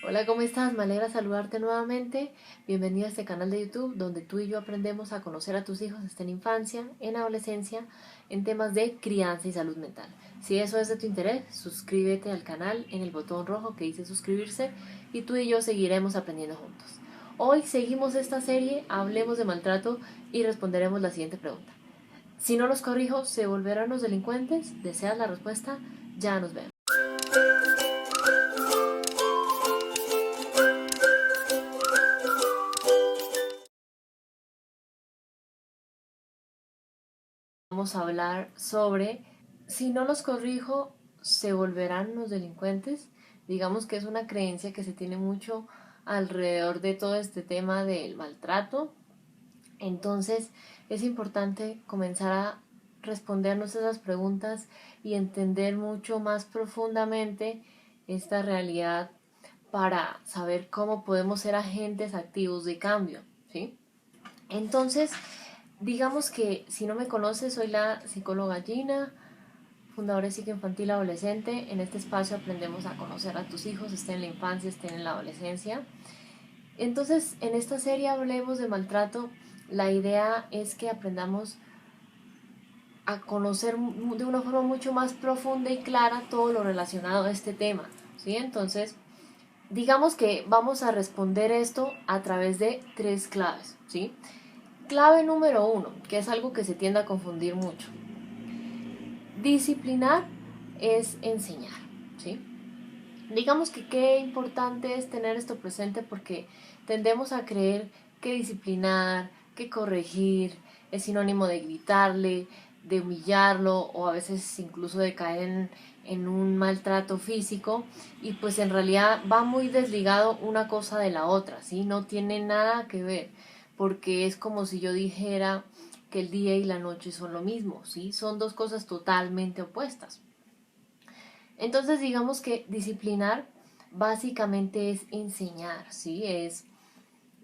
Hola, ¿cómo estás? Me alegra saludarte nuevamente. Bienvenido a este canal de YouTube donde tú y yo aprendemos a conocer a tus hijos en infancia, en adolescencia, en temas de crianza y salud mental. Si eso es de tu interés, suscríbete al canal en el botón rojo que dice suscribirse y tú y yo seguiremos aprendiendo juntos. Hoy seguimos esta serie, hablemos de maltrato y responderemos la siguiente pregunta. Si no los corrijo, ¿se volverán los delincuentes? ¿Deseas la respuesta? Ya nos vemos. Vamos a hablar sobre si no los corrijo, ¿se volverán los delincuentes? Digamos que es una creencia que se tiene mucho alrededor de todo este tema del maltrato. Entonces es importante comenzar a respondernos esas preguntas y entender mucho más profundamente esta realidad para saber cómo podemos ser agentes activos de cambio, ¿sí? Entonces, digamos que si no me conoces, soy la psicóloga Gina, fundadora de Psico Infantil Adolescente. En este espacio aprendemos a conocer a tus hijos, estén en la infancia, estén en la adolescencia. Entonces, en esta serie hablemos de maltrato. La idea es que aprendamos a conocer de una forma mucho más profunda y clara todo lo relacionado a este tema, ¿sí? Entonces, digamos que vamos a responder esto a través de tres claves, ¿sí? Clave número uno, que es algo que se tiende a confundir mucho. Disciplinar es enseñar, ¿sí? Digamos que qué importante es tener esto presente porque tendemos a creer que disciplinar, que corregir es sinónimo de gritarle, de humillarlo o a veces incluso de caer en un maltrato físico, y pues en realidad va muy desligado una cosa de la otra, ¿sí? No tiene nada que ver, porque es como si yo dijera que el día y la noche son lo mismo, ¿sí? Son dos cosas totalmente opuestas. Entonces digamos que disciplinar básicamente es enseñar, ¿sí? Es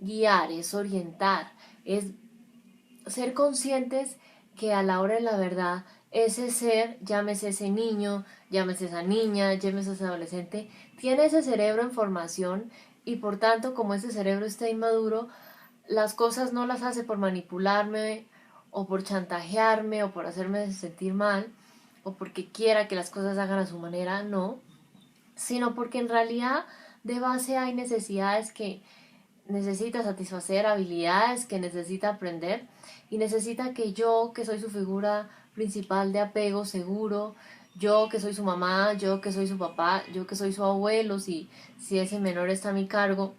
guiar, es orientar, es ser conscientes que a la hora de la verdad ese ser, llámese ese niño, llámese esa niña, llámese ese adolescente, tiene ese cerebro en formación y por tanto como ese cerebro está inmaduro, las cosas no las hace por manipularme o por chantajearme o por hacerme sentir mal o porque quiera que las cosas hagan a su manera, no, sino porque en realidad de base hay necesidades que necesita satisfacer, habilidades que necesita aprender y necesita que yo, que soy su figura principal de apego seguro, yo que soy su mamá, yo que soy su papá, yo que soy su abuelo, si ese menor está a mi cargo,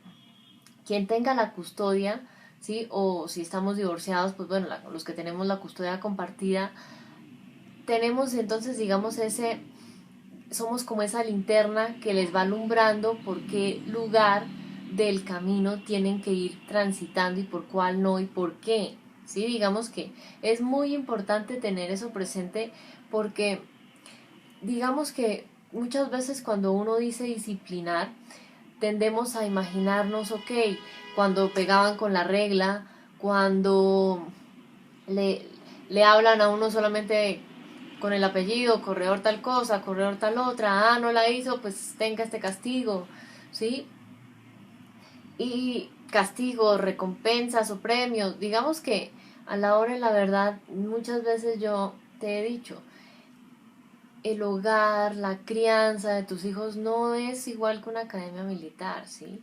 quien tenga la custodia, ¿sí? O si estamos divorciados, pues bueno, los que tenemos la custodia compartida, tenemos entonces, digamos, somos como esa linterna que les va alumbrando por qué lugar del camino tienen que ir transitando y por cuál no y por qué. ¿Sí? Digamos que es muy importante tener eso presente porque digamos que muchas veces cuando uno dice disciplinar, tendemos a imaginarnos, ok, cuando pegaban con la regla, cuando le, le hablan a uno solamente con el apellido, corredor tal cosa, corredor tal otra, no la hizo, pues tenga este castigo, ¿sí? Y castigo, recompensas o premios, digamos que a la hora de la verdad, muchas veces yo te he dicho, el hogar, la crianza de tus hijos no es igual que una academia militar, ¿sí?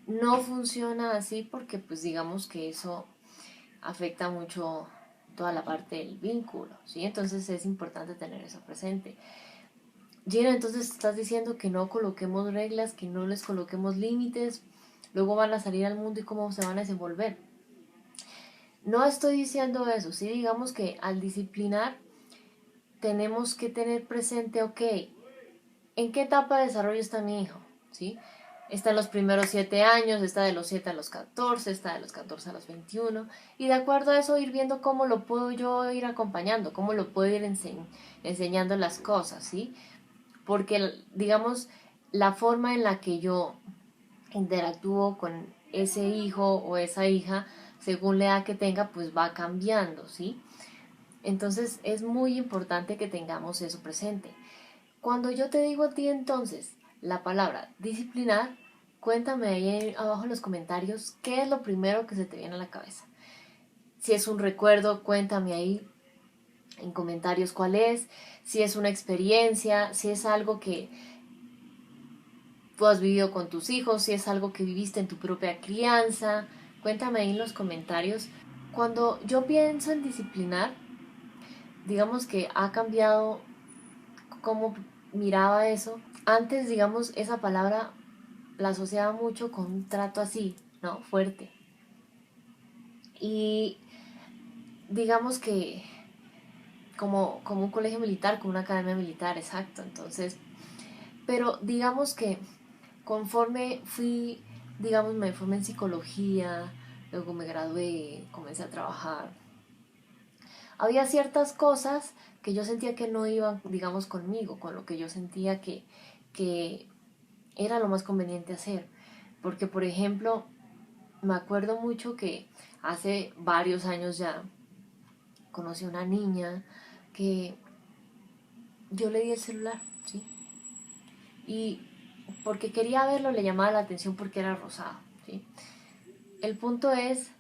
No funciona así porque pues digamos que eso afecta mucho toda la parte del vínculo, ¿sí? Entonces es importante tener eso presente. Gina, entonces estás diciendo que no coloquemos reglas, que no les coloquemos límites, luego van a salir al mundo y cómo se van a desenvolver. No estoy diciendo eso, sí, digamos que al disciplinar tenemos que tener presente, ok, ¿en qué etapa de desarrollo está mi hijo? ¿Sí? Está en los primeros 7 años, está de los 7 a los 14, está de los 14 a los 21, y de acuerdo a eso ir viendo cómo lo puedo yo ir acompañando, cómo lo puedo ir enseñando las cosas, ¿sí? Porque, digamos, la forma en la que yo interactúo con ese hijo o esa hija, según la edad que tenga, pues va cambiando, ¿sí? Entonces es muy importante que tengamos eso presente. Cuando yo te digo a ti entonces la palabra disciplinar, Cuéntame ahí abajo en los comentarios qué es lo primero que se te viene a la cabeza. Si es un recuerdo, cuéntame ahí en comentarios cuál es. Si es una experiencia, si es algo que tú has vivido con tus hijos, si es algo que viviste en tu propia crianza. Cuéntame ahí en los comentarios. Cuando yo pienso en disciplinar, digamos que ha cambiado cómo miraba eso. Antes, digamos, esa palabra la asociaba mucho con un trato así, ¿no? Fuerte. Y digamos que como un colegio militar, como una academia militar, exacto. Entonces, pero digamos que conforme fui, digamos, me formé en psicología, luego me gradué, comencé a trabajar. Había ciertas cosas que yo sentía que no iban, digamos, conmigo, con lo que yo sentía que era lo más conveniente hacer. Porque, por ejemplo, me acuerdo mucho que hace varios años ya conocí a una niña que yo le di el celular, ¿sí? Y porque quería verlo le llamaba la atención porque era rosado, ¿sí? El punto es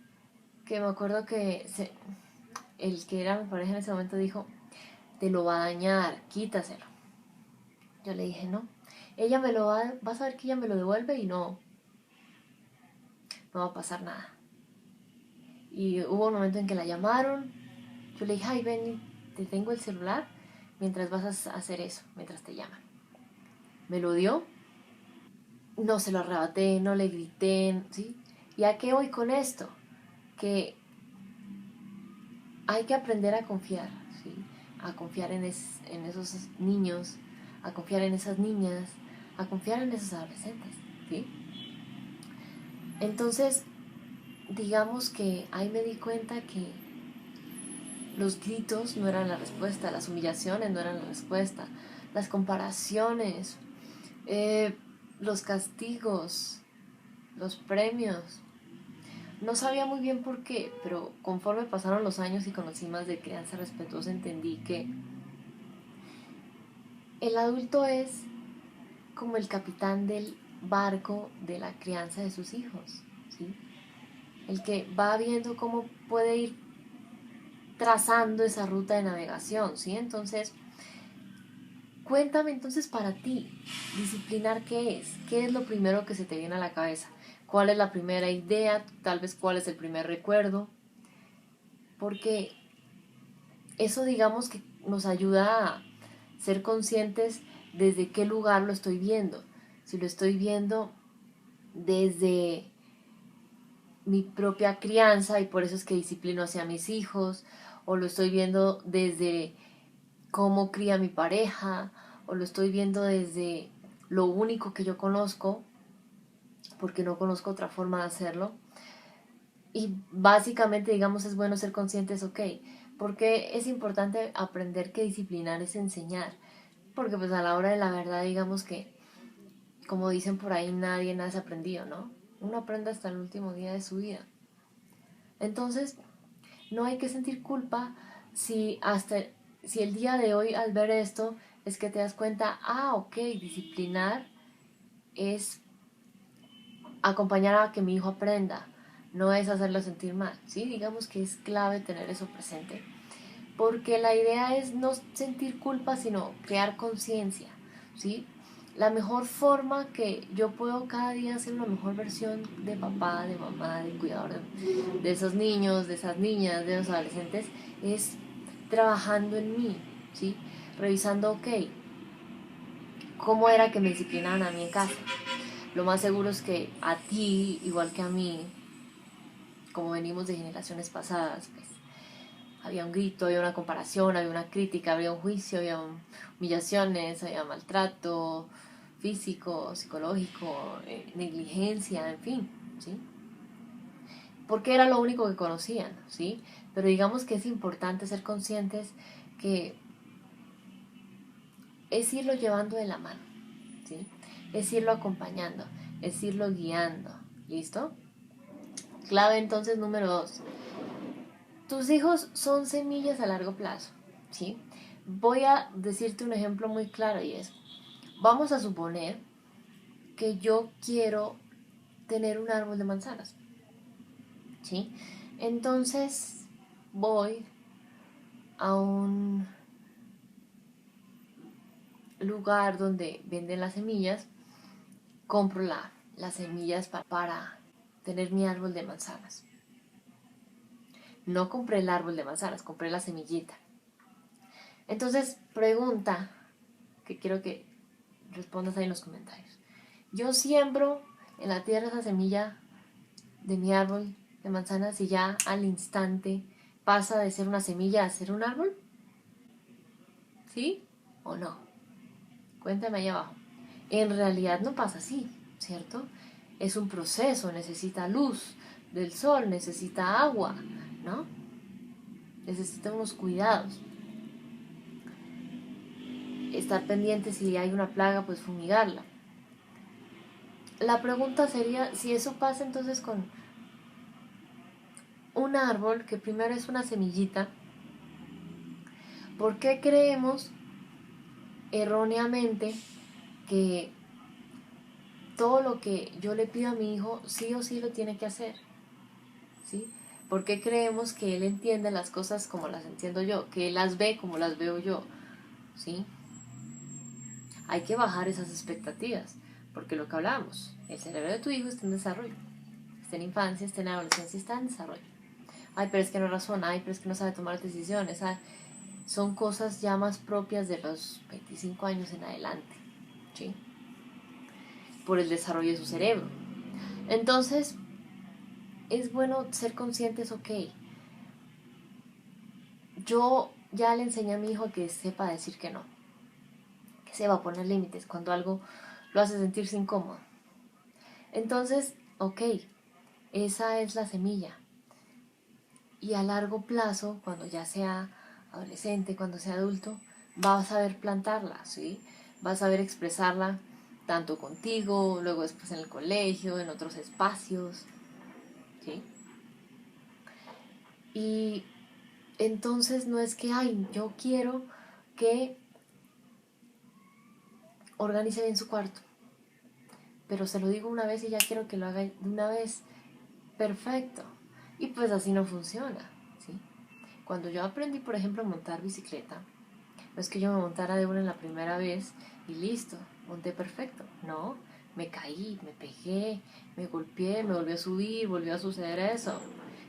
que me acuerdo que el que era mi pareja en ese momento dijo, te lo va a dañar, quítaselo. Yo le dije, no. Ella me lo vas a ver que ella me lo devuelve y no va a pasar nada. Y hubo un momento en que la llamaron. Yo le dije, ay, ven, te tengo el celular mientras vas a hacer eso, mientras te llaman. Me lo dio, no se lo arrebaté, no le grité, ¿sí? ¿Y a qué voy con esto? Que hay que aprender a confiar, ¿sí? A confiar en esos niños, a confiar en esas niñas, a confiar en esos adolescentes, ¿sí? Entonces, digamos que ahí me di cuenta que los gritos no eran la respuesta, las humillaciones no eran la respuesta, las comparaciones, los castigos, los premios. No sabía muy bien por qué, pero conforme pasaron los años y conocí más de crianza respetuosa, entendí que el adulto es como el capitán del barco de la crianza de sus hijos, ¿sí? El que va viendo cómo puede ir trazando esa ruta de navegación, ¿sí? Entonces, cuéntame entonces para ti, disciplinar qué es lo primero que se te viene a la cabeza, cuál es la primera idea, tal vez cuál es el primer recuerdo, porque eso digamos que nos ayuda a ser conscientes desde qué lugar lo estoy viendo, si lo estoy viendo desde mi propia crianza y por eso es que disciplino hacia mis hijos, o lo estoy viendo desde cómo cría mi pareja, o lo estoy viendo desde lo único que yo conozco, porque no conozco otra forma de hacerlo. Y básicamente, digamos, es bueno ser conscientes, ok, porque es importante aprender que disciplinar es enseñar, porque pues a la hora de la verdad, digamos que, como dicen por ahí, nadie nace aprendido, ¿no? Uno aprende hasta el último día de su vida. Entonces, no hay que sentir culpa si el día de hoy al ver esto es que te das cuenta, ok, disciplinar es acompañar a que mi hijo aprenda, no es hacerlo sentir mal, ¿sí? Digamos que es clave tener eso presente, porque la idea es no sentir culpa, sino crear conciencia, ¿sí? La mejor forma que yo puedo cada día ser una mejor versión de papá, de mamá, de cuidador de esos niños, de esas niñas, de los adolescentes, es trabajando en mí, ¿sí? Revisando, ok, ¿cómo era que me disciplinaban a mí en casa? Lo más seguro es que a ti, igual que a mí, como venimos de generaciones pasadas, pues había un grito, había una comparación, había una crítica, había un juicio, había humillaciones, había maltrato físico, psicológico, negligencia, en fin, ¿sí? Porque era lo único que conocían, ¿sí? Pero digamos que es importante ser conscientes que es irlo llevando de la mano, ¿sí? Es irlo acompañando, es irlo guiando, ¿listo? Clave entonces número 2. Tus hijos son semillas a largo plazo, ¿sí? Voy a decirte un ejemplo muy claro y es, vamos a suponer que yo quiero tener un árbol de manzanas, ¿sí? Entonces voy a un lugar donde venden las semillas, compro las semillas para tener mi árbol de manzanas. No compré el árbol de manzanas, compré la semillita. Entonces, pregunta que quiero que respondas ahí en los comentarios. Yo siembro en la tierra esa semilla de mi árbol de manzanas y ya al instante pasa de ser una semilla a ser un árbol. ¿Sí o no? Cuéntame ahí abajo. En realidad no pasa así, ¿cierto? Es un proceso, necesita luz del sol, necesita agua, ¿no? Necesita unos cuidados. Estar pendiente si hay una plaga, pues fumigarla. La pregunta sería si eso pasa entonces con un árbol que primero es una semillita. ¿Por qué creemos erróneamente que todo lo que yo le pido a mi hijo sí o sí lo tiene que hacer? ¿Sí? ¿Por qué creemos que él entiende las cosas como las entiendo yo? Que él las ve como las veo yo. ¿Sí? Hay que bajar esas expectativas, porque lo que hablamos, el cerebro de tu hijo está en desarrollo, está en infancia, está en adolescencia, está en desarrollo. Ay, pero es que no razona, ay, pero es que no sabe tomar decisiones. Ay, son cosas ya más propias de los 25 años en adelante, ¿sí? Por el desarrollo de su cerebro. Entonces, es bueno ser conscientes, ok, yo ya le enseñé a mi hijo que sepa decir que no, que sepa poner límites cuando algo lo hace sentirse incómodo. Entonces, ok, esa es la semilla. Y a largo plazo, cuando ya sea adolescente, cuando sea adulto, va a saber plantarla, ¿sí? Va a saber expresarla tanto contigo, luego después en el colegio, en otros espacios, ¿sí? Y entonces no es que, ay, yo quiero que organice bien su cuarto, pero se lo digo una vez y ya quiero que lo haga de una vez. Perfecto. Y pues así no funciona, ¿sí? Cuando yo aprendí, por ejemplo, a montar bicicleta, no es que yo me montara de una en la primera vez y listo, monté perfecto. No, me caí, me pegué, me golpeé, me volvió a subir, volvió a suceder eso.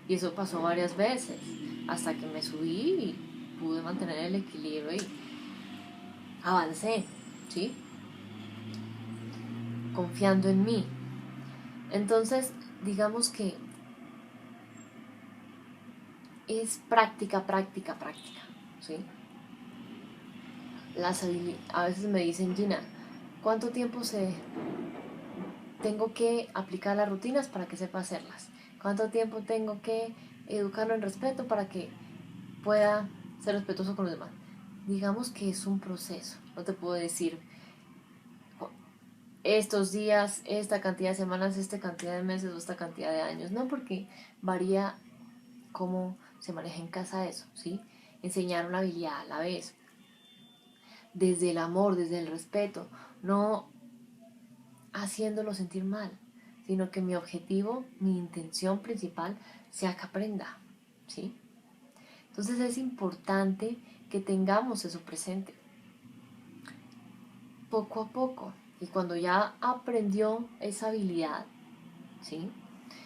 Y eso pasó varias veces, hasta que me subí y pude mantener el equilibrio y avancé, ¿sí? Confiando en mí. Entonces, digamos que es práctica, práctica, práctica, ¿sí? A veces me dicen, Gina, ¿cuánto tiempo tengo que aplicar las rutinas para que sepa hacerlas? ¿Cuánto tiempo tengo que educarlo en respeto para que pueda ser respetuoso con los demás? Digamos que es un proceso. No te puedo decir estos días, esta cantidad de semanas, esta cantidad de meses o esta cantidad de años. No, porque varía cómo se maneja en casa eso, ¿sí? Enseñar una habilidad a la vez. Desde el amor, desde el respeto. No haciéndolo sentir mal, sino que mi objetivo, mi intención principal sea que aprenda, ¿sí? Entonces es importante que tengamos eso presente, poco a poco, y cuando ya aprendió esa habilidad, ¿sí?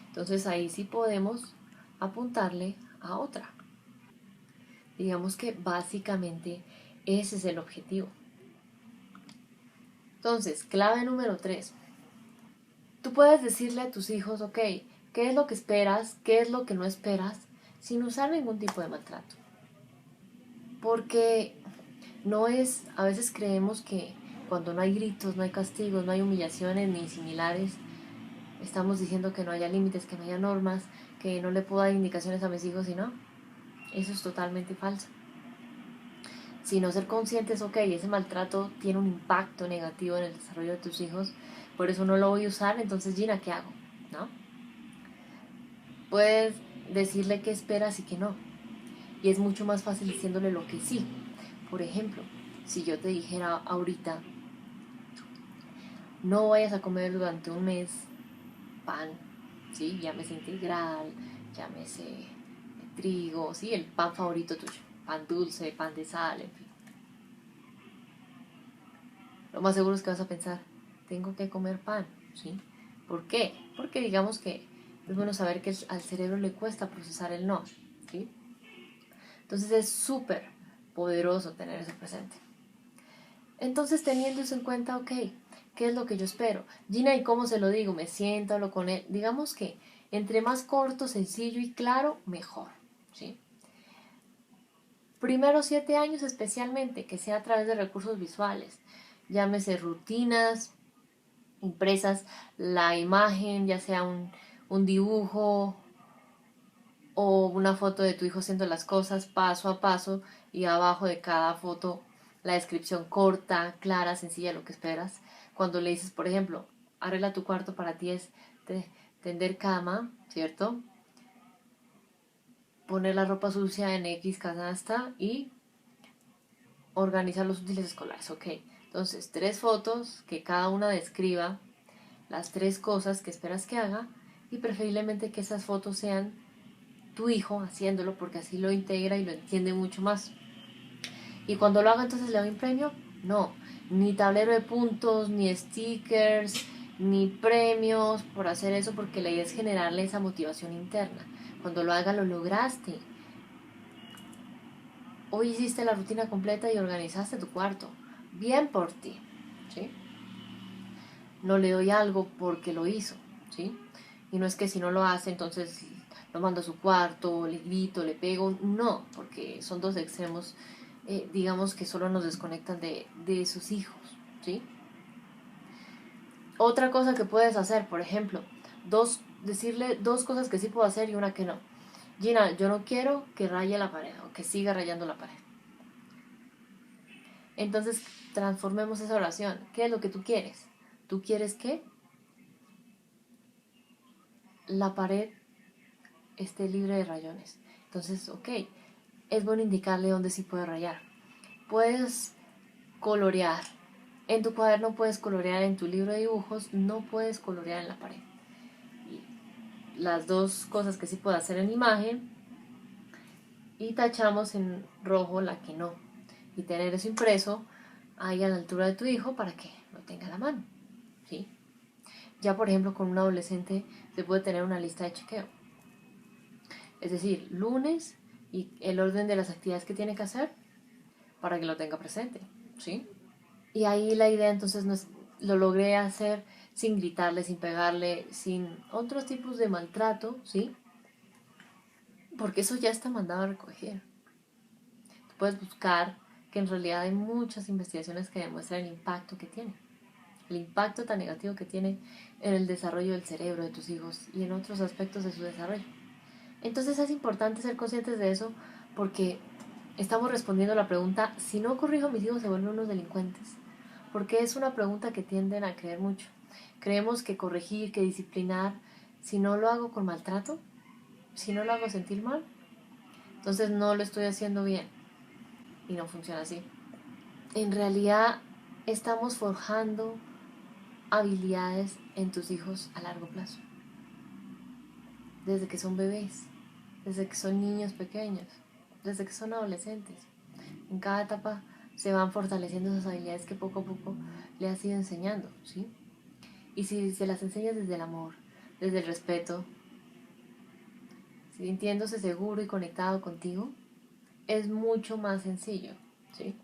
Entonces ahí sí podemos apuntarle a otra. Digamos que básicamente ese es el objetivo. Entonces, clave número 3. Tú puedes decirle a tus hijos, ok, ¿qué es lo que esperas? ¿Qué es lo que no esperas? Sin usar ningún tipo de maltrato. Porque no es, a veces creemos que cuando no hay gritos, no hay castigos, no hay humillaciones ni similares, estamos diciendo que no haya límites, que no haya normas, que no le puedo dar indicaciones a mis hijos y no. Eso es totalmente falso. Sino ser conscientes, ok, ese maltrato tiene un impacto negativo en el desarrollo de tus hijos, por eso no lo voy a usar, entonces Gina, ¿qué hago? ¿No? Puedes decirle qué esperas y qué no. Y es mucho más fácil diciéndole lo que sí. Por ejemplo, si yo te dijera ahorita, no vayas a comer durante un mes pan, ¿sí? Llámese integral, llámese de trigo, ¿sí? El pan favorito tuyo, pan dulce, pan de sal, en fin. Lo más seguro es que vas a pensar, tengo que comer pan, ¿sí? ¿Por qué? Porque digamos que es bueno saber que al cerebro le cuesta procesar el no, ¿sí? Entonces es súper poderoso tener eso presente. Entonces, teniendo eso en cuenta, ok, ¿qué es lo que yo espero? Gina, ¿y cómo se lo digo? Me siento, hablo con él. Digamos que entre más corto, sencillo y claro, mejor, ¿sí? Primeros 7 años especialmente, que sea a través de recursos visuales, llámese rutinas impresas, la imagen, ya sea un dibujo o una foto de tu hijo haciendo las cosas paso a paso y abajo de cada foto la descripción corta, clara, sencilla, lo que esperas. Cuando le dices, por ejemplo, arregla tu cuarto, para ti es tender cama, ¿cierto? Poner la ropa sucia en X canasta y organizar los útiles escolares, ok. Entonces, 3 fotos que cada una describa las 3 cosas que esperas que haga y preferiblemente que esas fotos sean tu hijo haciéndolo porque así lo integra y lo entiende mucho más. Y cuando lo haga entonces le doy un premio, no, ni tablero de puntos, ni stickers, ni premios por hacer eso porque la idea es generarle esa motivación interna. Cuando lo haga lo lograste. Hoy hiciste la rutina completa y organizaste tu cuarto. Bien por ti, ¿sí? No le doy algo porque lo hizo, ¿sí? Y no es que si no lo hace entonces lo mando a su cuarto, le grito, le pego, no, porque son 2 extremos, digamos que solo nos desconectan de sus hijos, ¿sí? Otra cosa que puedes hacer, por ejemplo, decirle 2 cosas que sí puedo hacer y una que no. Gina, yo no quiero que raye la pared o que siga rayando la pared. Entonces, transformemos esa oración. ¿Qué es lo que tú quieres? ¿Tú quieres que la pared esté libre de rayones? Entonces, ok, es bueno indicarle dónde sí puede rayar. Puedes colorear. En tu cuaderno puedes colorear, en tu libro de dibujos no puedes colorear en la pared. Y las 2 cosas que sí puedo hacer en imagen y tachamos en rojo la que no. Y tener eso impreso ahí a la altura de tu hijo para que lo tenga a la mano, ¿sí? Ya por ejemplo con un adolescente se puede tener una lista de chequeo. Es decir, lunes y el orden de las actividades que tiene que hacer para que lo tenga presente, ¿sí? Y ahí la idea entonces no es, lo logré hacer sin gritarle, sin pegarle, sin otros tipos de maltrato, ¿sí? Porque eso ya está mandado a recoger. Tú puedes buscar que en realidad hay muchas investigaciones que demuestran el impacto que tiene. El impacto tan negativo que tiene en el desarrollo del cerebro de tus hijos y en otros aspectos de su desarrollo. Entonces es importante ser conscientes de eso porque estamos respondiendo a la pregunta, si no corrijo a mis hijos se vuelven unos delincuentes. Porque es una pregunta que tienden a creer mucho. Creemos que corregir, que disciplinar, si no lo hago con maltrato, si no lo hago sentir mal, entonces no lo estoy haciendo bien. Y no funciona así. En realidad estamos forjando habilidades en tus hijos a largo plazo. Desde que son bebés, desde que son niños pequeños, desde que son adolescentes. En cada etapa se van fortaleciendo esas habilidades que poco a poco le has ido enseñando, ¿sí? Y si se las enseñas desde el amor, desde el respeto, sintiéndose seguro y conectado contigo, es mucho más sencillo, ¿sí?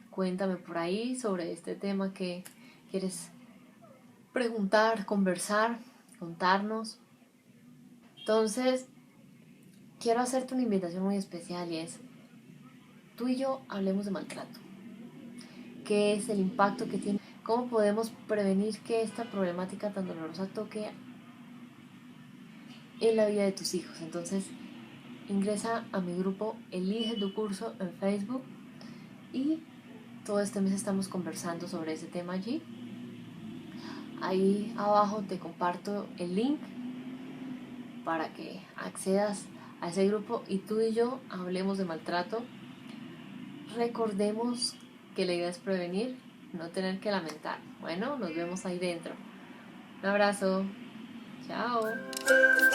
Cuéntame por ahí sobre este tema que quieres preguntar, conversar, contarnos. Entonces, quiero hacerte una invitación muy especial y es, tú y yo hablemos de maltrato. ¿Qué es el impacto que tiene? ¿Cómo podemos prevenir que esta problemática tan dolorosa toque en la vida de tus hijos? Entonces, ingresa a mi grupo Elige tu curso en Facebook y todo este mes estamos conversando sobre ese tema allí. Ahí abajo te comparto el link para que accedas a ese grupo y tú y yo hablemos de maltrato. Recordemos que la idea es prevenir, no tener que lamentar. Bueno, nos vemos ahí dentro. Un abrazo. Chao.